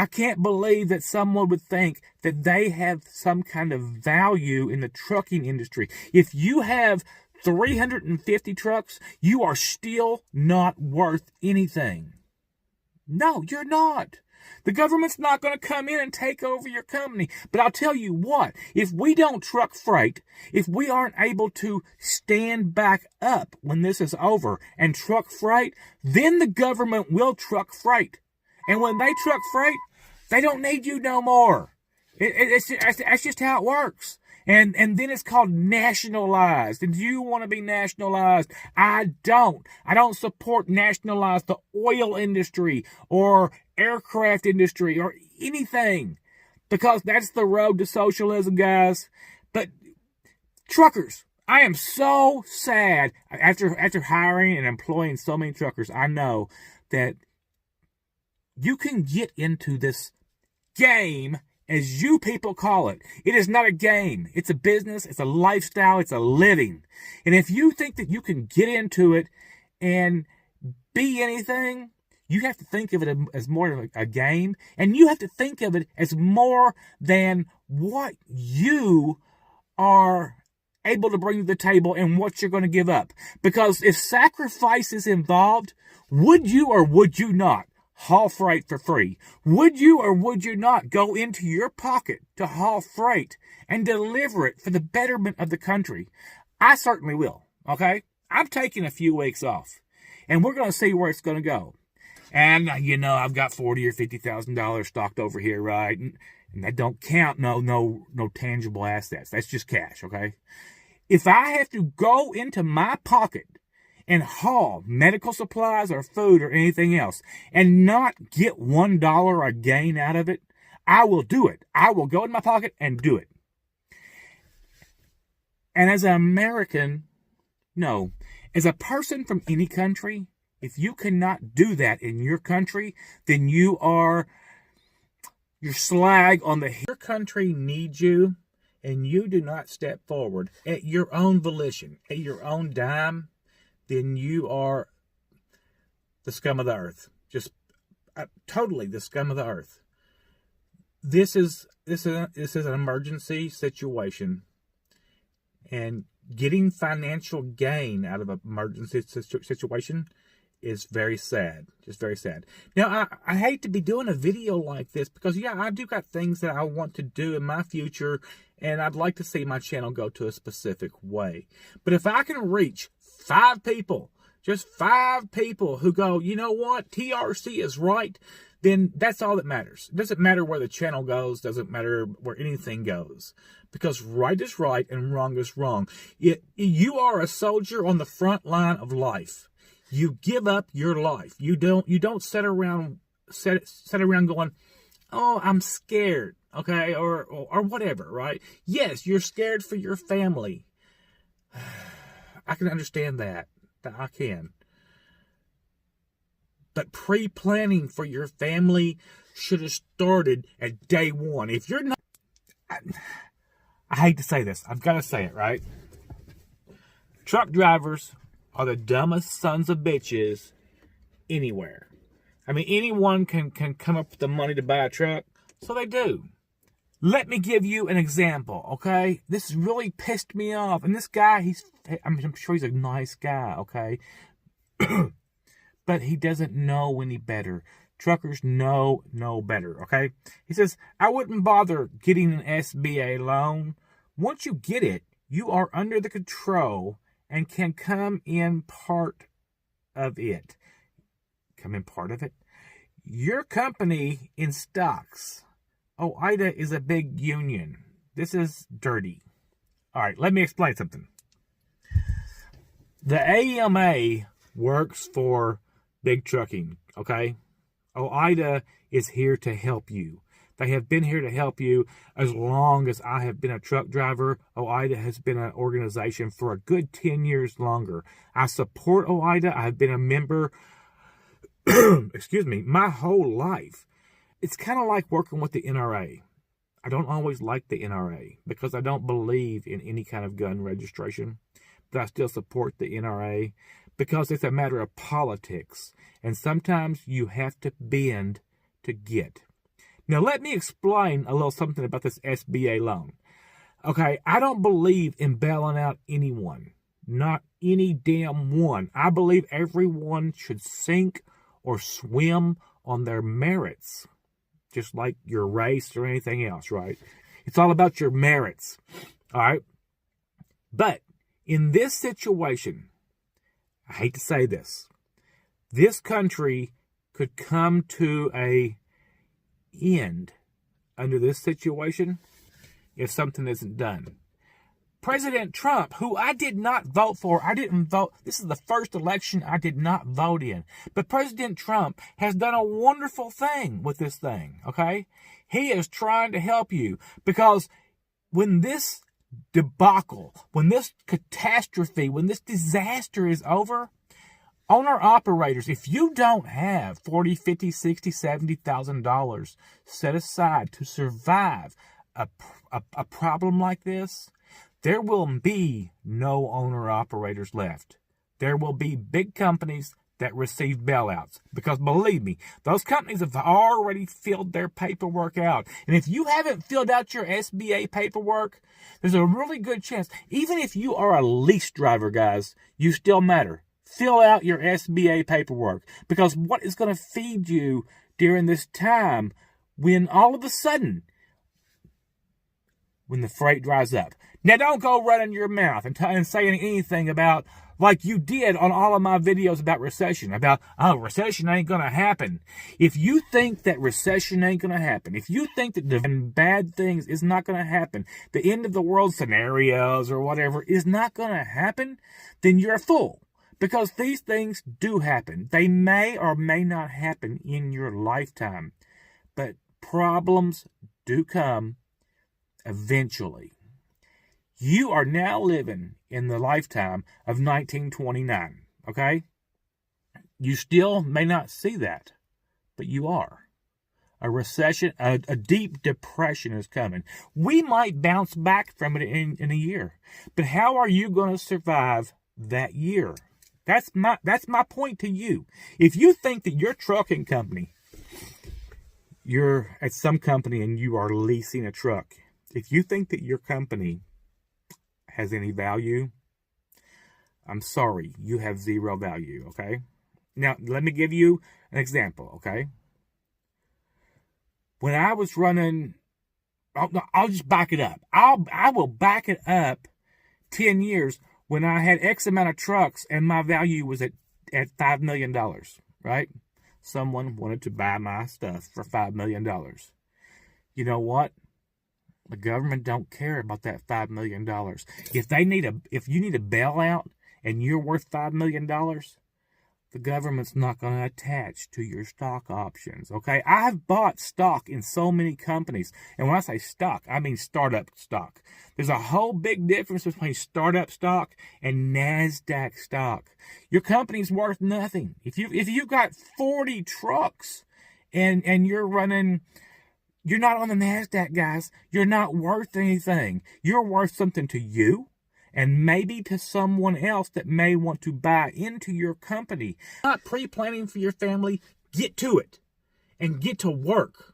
I can't believe that someone would think that they have some kind of value in the trucking industry. If you have 350 trucks, you are still not worth anything. No, you're not. The government's not going to come in and take over your company. But I'll tell you what, if we don't truck freight, if we aren't able to stand back up when this is over and truck freight, then the government will truck freight. And when they truck freight, they don't need you no more. That's just how it works. And then it's called nationalized. And do you want to be nationalized? I don't. I don't support nationalize the oil industry or aircraft industry or anything, because that's the road to socialism, guys. But truckers, I am so sad. After hiring and employing so many truckers, I know that you can get into this game, as you people call it. It is not a game. It's a business. It's a lifestyle. It's a living. And if you think that you can get into it and be anything, you have to think of it as more of a game. And you have to think of it as more than what you are able to bring to the table and what you're going to give up. Because if sacrifice is involved, would you or would you not haul freight for free? Would you or would you not go into your pocket to haul freight and deliver it for the betterment of the country? I certainly will, okay? I'm taking a few weeks off, and we're going to see where it's going to go. And, I've got $40,000 or $50,000 stocked over here, right? And that don't count no tangible assets. That's just cash, okay? If I have to go into my pocket and haul medical supplies or food or anything else and not get $1 a gain out of it, I will do it. I will go in my pocket and do it. And as an American, no, as a person from any country, if you cannot do that in your country, then you're slag on the... Your country needs you, and you do not step forward at your own volition, at your own dime, then you are the scum of the earth. Just totally the scum of the earth. This is an emergency situation, and getting financial gain out of an emergency situation is very sad. Just very sad. Now, I hate to be doing a video like this because, yeah, I do got things that I want to do in my future, and I'd like to see my channel go to a specific way. But if I can reach 5 people, just 5 people who go, you know what, TRC is right, then that's all that matters. It doesn't matter where the channel goes, doesn't matter where anything goes. Because right is right and wrong is wrong. You are a soldier on the front line of life. You give up your life. You don't sit around going, oh, I'm scared, okay, or whatever, right? Yes, you're scared for your family. I can understand that. I can. But pre-planning for your family should have started at day one. If you're not... I hate to say this. I've got to say it, right? Truck drivers are the dumbest sons of bitches anywhere. I mean, anyone can come up with the money to buy a truck, so they do. Let me give you an example, okay? This really pissed me off. And this guy, I'm sure he's a nice guy, okay? But he doesn't know any better. Truckers know better, okay? He says, I wouldn't bother getting an SBA loan. Once you get it, you are under the control and can come in part of it. Come in part of it? Your company in stocks. OIDA is a big union. This is dirty. All right, let me explain something. The AMA works for big trucking, okay? OIDA is here to help you. They have been here to help you as long as I have been a truck driver. OIDA has been an organization for a good 10 years longer. I support OIDA. I have been a member, excuse me, my whole life. It's kind of like working with the NRA. I don't always like the NRA because I don't believe in any kind of gun registration, but I still support the NRA because it's a matter of politics, and sometimes you have to bend to get. Now, let me explain a little something about this SBA loan. Okay, I don't believe in bailing out anyone. Not any damn one. I believe everyone should sink or swim on their merits. Just like your race or anything else, right? It's all about your merits. All right? But in this situation, I hate to say this, this country could come to a end under this situation if something isn't done. President Trump, who I did not vote for, I didn't vote. This is the first election I did not vote in. But President Trump has done a wonderful thing with this thing, okay? He is trying to help you because when this debacle, when this catastrophe, when this disaster is over, owner-operators, if you don't have $40, $50, $60, $70,000 set aside to survive a problem like this, there will be no owner-operators left. There will be big companies that receive bailouts. Because believe me, those companies have already filled their paperwork out. And if you haven't filled out your SBA paperwork, there's a really good chance, even if you are a lease driver, guys, you still matter. Fill out your SBA paperwork. Because what is going to feed you during this time when all of a sudden, when the freight dries up? Now, don't go running your mouth and saying anything about, like you did on all of my videos about recession, about, oh, recession ain't going to happen. If you think that recession ain't going to happen, if you think that the bad things is not going to happen, the end of the world scenarios or whatever is not going to happen, then you're a fool. Because these things do happen. They may or may not happen in your lifetime. But problems do come eventually. You are now living in the lifetime of 1929, okay? You still may not see that, but you are. A recession, a deep depression is coming. We might bounce back from it in a year, but how are you going to survive that year? That's my point to you. If you think that your trucking company, you're at some company and you are leasing a truck, if you think that your company has any value, I'm sorry, you have zero value, okay? Now, let me give you an example, okay? When I was running, I'll just back it up. I will back it up 10 years when I had X amount of trucks and my value was at $5 million, right? Someone wanted to buy my stuff for $5 million. You know what? The government don't care about that $5 million. If you need a bailout and you're worth $5 million, the government's not going to attach to your stock options, okay? I've bought stock in so many companies. And when I say stock, I mean startup stock. There's a whole big difference between startup stock and NASDAQ stock. Your company's worth nothing. If you've got 40 trucks and you're running... You're not on the NASDAQ, guys. You're not worth anything. You're worth something to you and maybe to someone else that may want to buy into your company. Not pre-planning for your family. Get to it and get to work.